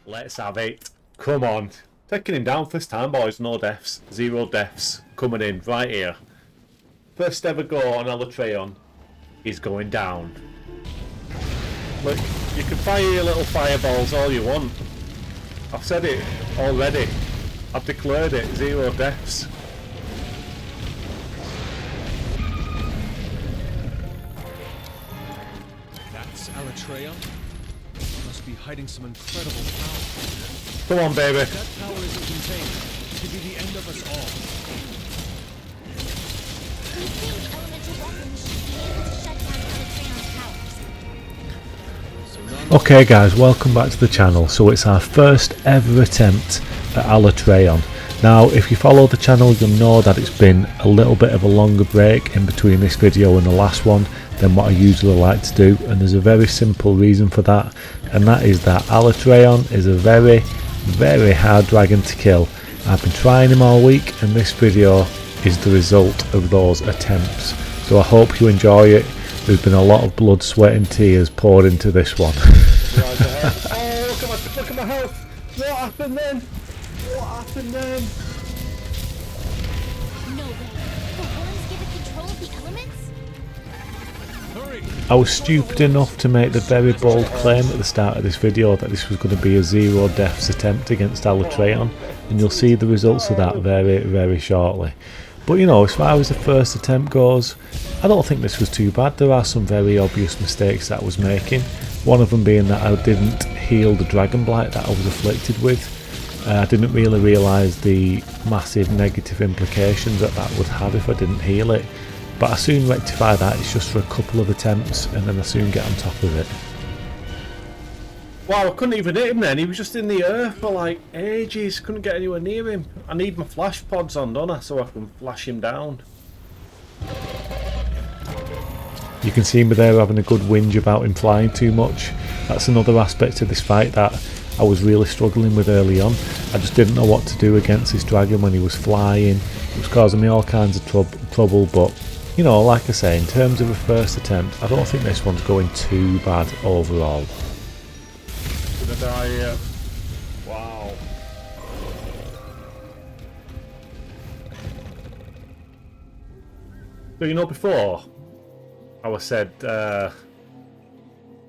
Let's have it. Come on. Taking him down first time, boys. No deaths. 0 deaths. Coming in right here. First ever go on Alatreon. He's going down. Look, you can fire your little fireballs all you want. I've said it already. I've declared it. 0 deaths. That's Alatreon. Must be hiding some incredible power. Come on, baby. If that power isn't contained, it could be the end of us all. We think elemental weapons should be able to shut down Alatreon's powers. Okay guys, welcome back to the channel. So it's our first ever attempt at Alatreon. Now if you follow the channel you'll know that it's been a little bit of a longer break in between this video and the last one than what I usually like to do, and there's a very simple reason for that, and that is that Alatreon is a very hard dragon to kill. I've been trying him all week and this video is the result of those attempts, so I hope you enjoy it. There's been a lot of blood, sweat and tears poured into this one. Oh, look at my health. What happened then? What happened then? No way. The horns give it control of the elements? I was stupid enough to make the very bold claim at the start of this video that this was going to be a 0 deaths attempt against Alatreon, and you'll see the results of that very shortly. But you know, as far as the first attempt goes, I don't think this was too bad. There are some very obvious mistakes that I was making, one of them being that I didn't heal the dragon blight that I was afflicted with. I didn't really realise the massive negative implications that that would have if I didn't heal it. But I soon rectify that. It's just for a couple of attempts and then I soon get on top of it. Wow, I couldn't even hit him then. He was just in the air for like ages. Couldn't get anywhere near him. I need my flash pods on, don't I, so I can flash him down. You can see me there having a good whinge about him flying too much. That's another aspect of this fight that I was really struggling with early on. I just didn't know what to do against this dragon when he was flying. It was causing me all kinds of trouble, but you know, like I say, in terms of a first attempt, I don't think this one's going too bad overall. Gonna die here. Wow. So you know before I said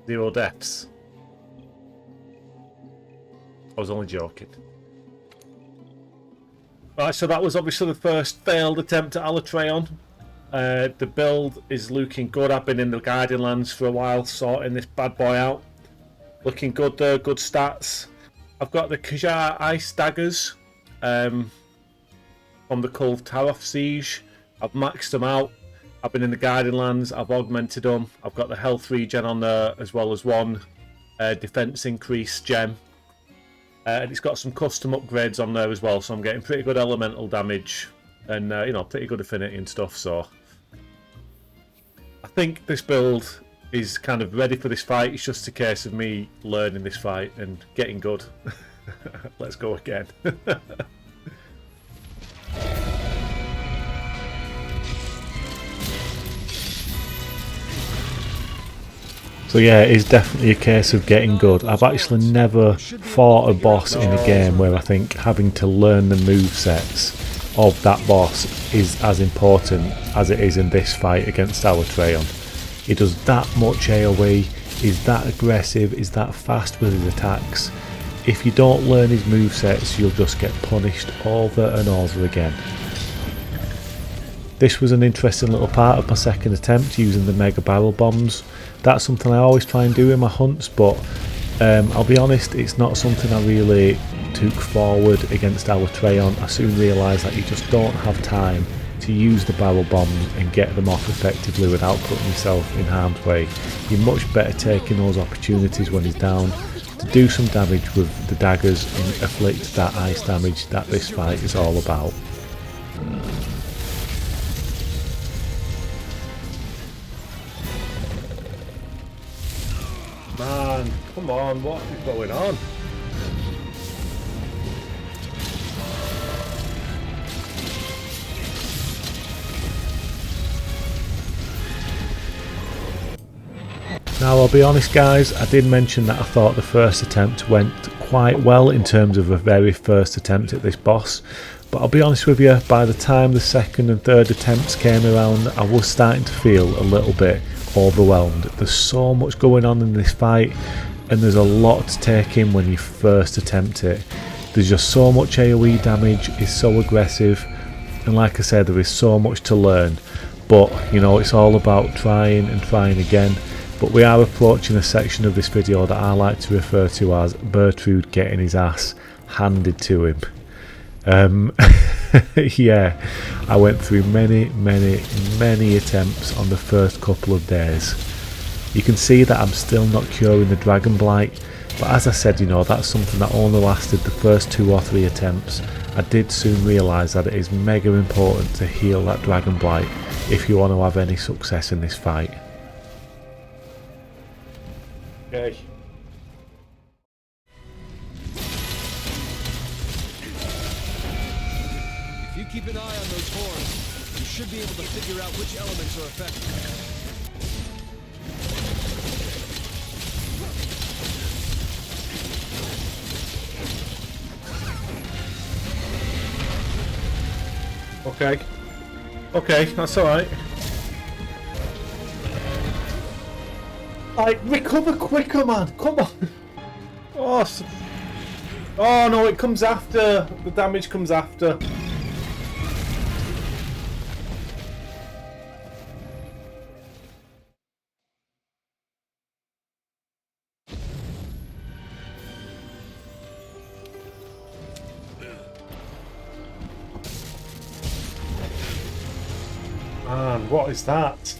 0 deaths. I was only joking. Right, so that was obviously the first failed attempt at Alatreon. The build is looking good. I've been in the Guardian Lands for a while, sorting this bad boy out. Looking good there, good stats. I've got the Kajar Ice Daggers from the Kulve Taroth Siege. I've maxed them out. I've been in the Guardian Lands, I've augmented them. I've got the health regen on there as well as one defense increase gem. And it's got some custom upgrades on there as well, so I'm getting pretty good elemental damage and you know, pretty good affinity and stuff. So I think this build is kind of ready for this fight. It's just a case of me learning this fight and getting good. Let's go again. So yeah, it is definitely a case of getting good. I've actually never fought a boss in a game where I think having to learn the movesets of that boss is as important as it is in this fight against Alatreon. He does that much AoE, is that aggressive, is that fast with his attacks. If you don't learn his movesets, you'll just get punished over and over again. This was an interesting little part of my second attempt using the mega barrel bombs. That's something I always try and do in my hunts, but I'll be honest, it's not something I really took forward against Alatreon. I soon realised that you just don't have time to use the barrel bombs and get them off effectively without putting yourself in harm's way. You're much better taking those opportunities when he's down to do some damage with the daggers and afflict that ice damage that this fight is all about. Man, come on, what is going on? Now I'll be honest guys, I did mention that I thought the first attempt went quite well in terms of a very first attempt at this boss, but I'll be honest with you, by the time the second and third attempts came around, I was starting to feel a little bit overwhelmed. There's so much going on in this fight, and there's a lot to take in when you first attempt it. There's just so much AoE damage, it's so aggressive, and like I said, there is so much to learn. But you know, it's all about trying and trying again. But we are approaching a section of this video that I like to refer to as Bertrude getting his ass handed to him. Yeah, I went through many attempts on the first couple of days. You can see that I'm still not curing the Dragon Blight, but as I said, you know, that's something that only lasted the first 2 or 3 attempts. I did soon realise that it is mega important to heal that Dragon Blight if you want to have any success in this fight. Okay. If you keep an eye on those horns, you should be able to figure out which elements are affected. Okay. Okay, that's alright. Like, recover quicker, man! Come on! Oh no, it comes after. The damage comes after. Man, what is that?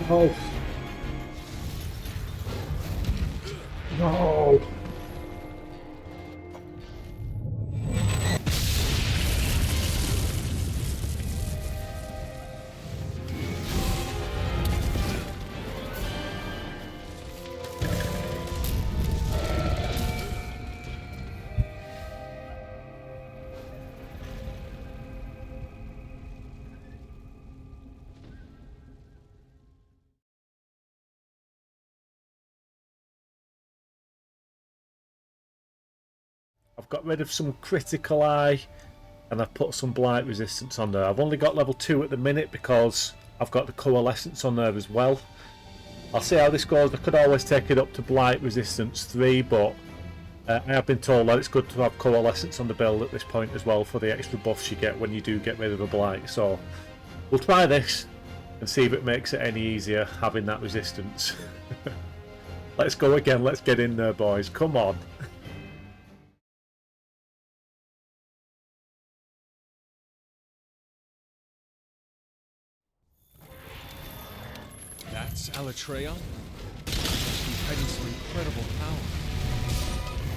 No. No. I've got rid of some critical eye and I've put some blight resistance on there. I've only got level 2 at the minute because I've got the coalescence on there as well. I'll see how this goes. I could always take it up to blight resistance 3, but I have been told that it's good to have coalescence on the build at this point as well for the extra buffs you get when you do get rid of a blight. So we'll try this and see if it makes it any easier having that resistance. Let's go again. Let's get in there, boys. Come on. That's Alatreon? Must be hiding some incredible power.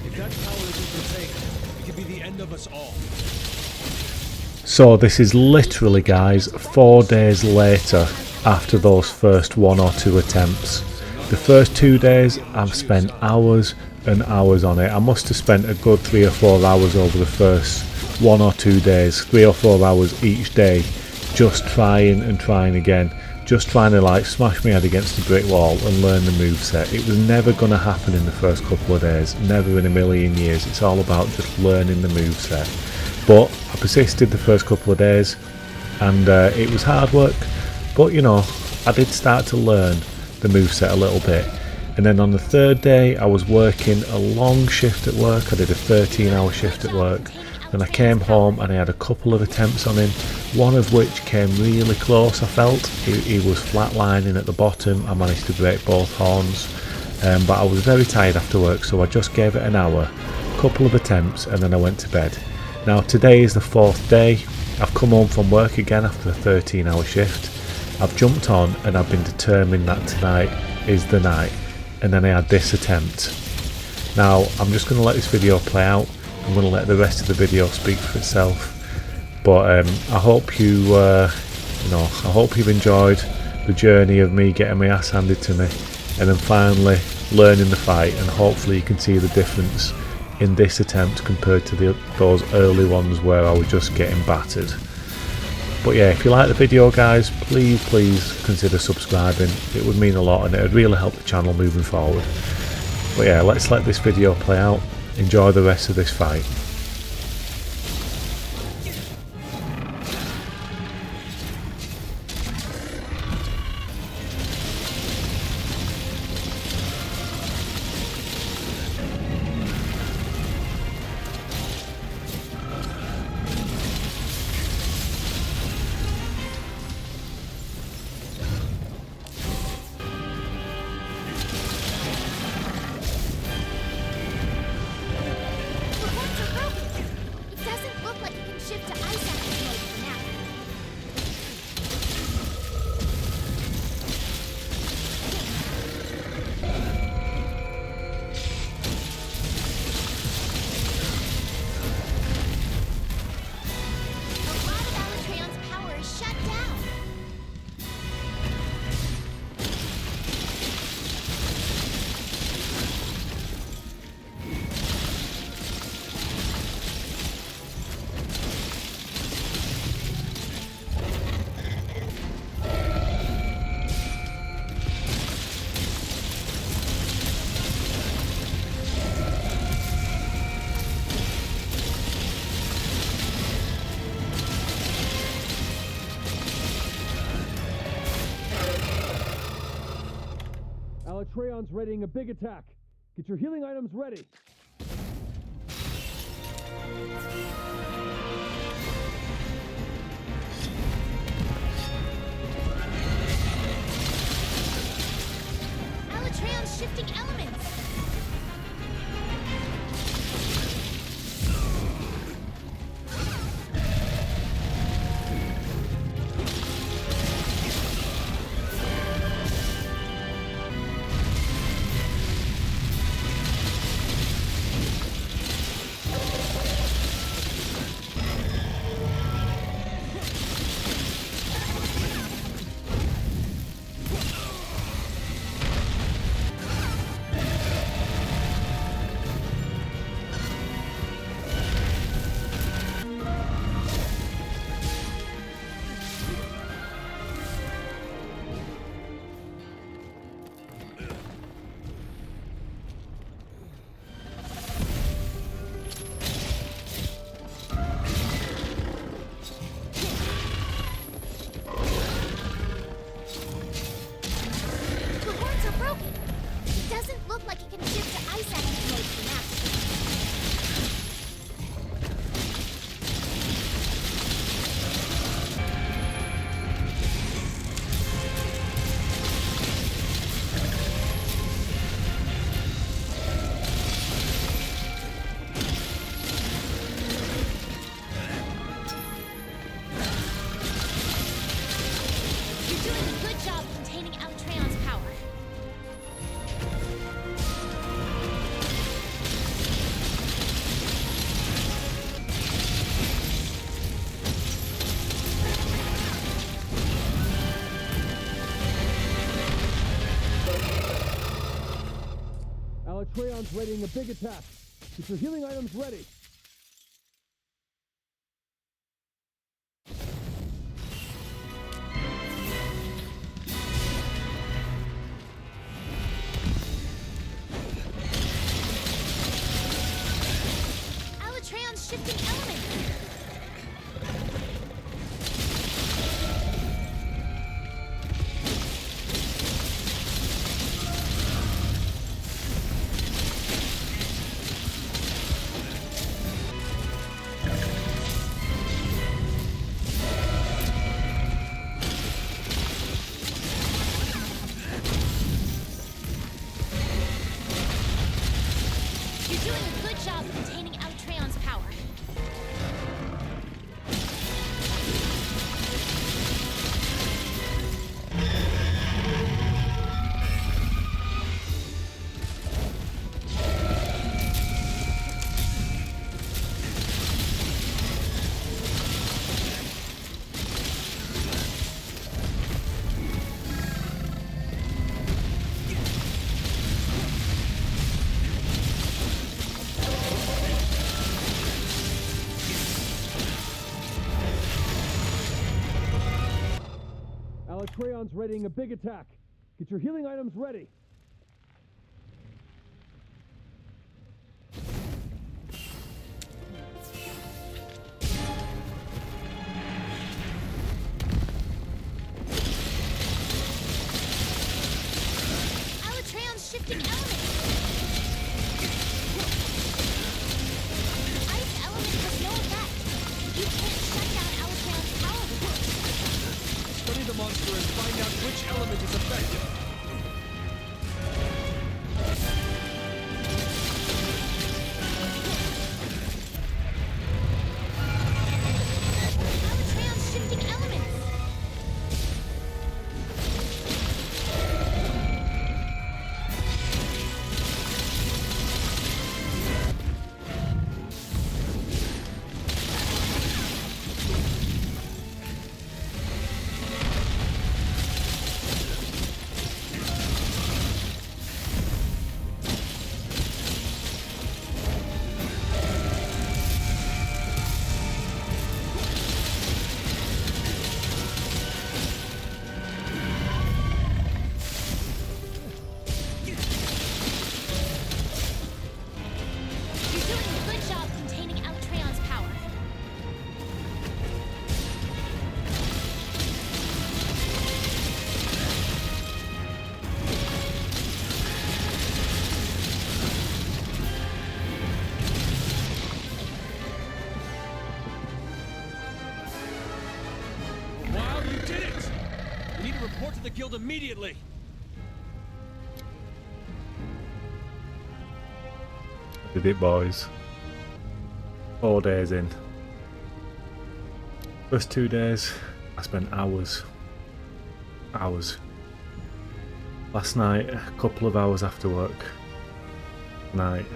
If that power isn't contained, it could be the end of us all. So this is literally, guys, 4 days later after those first 1 or 2 attempts. The first 2 days I've spent hours and hours on it. I must have spent a good 3 or 4 hours over the first 1 or 2 days, 3 or 4 hours each day, just trying and trying again. Just trying to like smash my head against a brick wall and learn the moveset. It was never going to happen in the first couple of days, never in a million years. It's all about just learning the moveset. But I persisted the first couple of days and it was hard work, but you know, I did start to learn the moveset a little bit. And then on the 3rd day I was working a long shift at work. I did a 13-hour shift at work. Then I came home and I had a couple of attempts on him, one of which came really close. I felt he was flatlining at the bottom. I managed to break both horns, but I was very tired after work, so I just gave it an hour, couple of attempts, and then I went to bed. Now today is the 4th day. I've come home from work again after a 13-hour shift. I've jumped on and I've been determined that tonight is the night, and then I had this attempt. Now I'm just going to let this video play out. I'm going to let the rest of the video speak for itself, but I hope you, I hope you've enjoyed the journey of me getting my ass handed to me, and then finally learning the fight, and hopefully you can see the difference in this attempt compared to those early ones where I was just getting battered. But yeah, if you like the video guys, please consider subscribing. It would mean a lot and it would really help the channel moving forward. But yeah, let's let this video play out. Enjoy the rest of this fight. The horns are broken. It doesn't look like it can shift to ice active mode for now. A lot of Alatreon's power is shut down. Alatreon's readying a big attack. Get your healing items ready. Alatreon's shifting elements. The horns are broken. It doesn't look like it can shift to ice active mode for now. You're doing a good job containing Alatreon's power. Alatreon's readying a big attack. Get your healing items ready. Alatreon's shifting elements. You're doing a good job containing Alatreon's power. Alatreon's readying a big attack. Get your healing items ready. Alatreon's shifting elements. Ice element has no effect. You can't shut down Alatreon's power with it. Study the monster and find out which element is effective. Alatreon's shifting elements. You're doing a good job containing Alatreon's power. Wow, you did it! We need to report to the guild immediately. Did it, boys. 4 days in. First 2 days, I spent hours. Last night, a couple of hours after work. Night,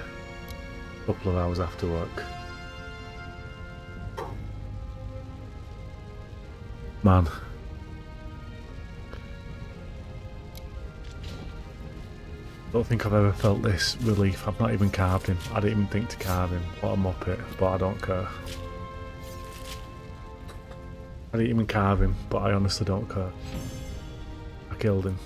a couple of hours after work. Man. I don't think I've ever felt this relief. I've not even carved him. I didn't even think to carve him. What a muppet, but I don't care. I didn't even carve him, but I honestly don't care. I killed him.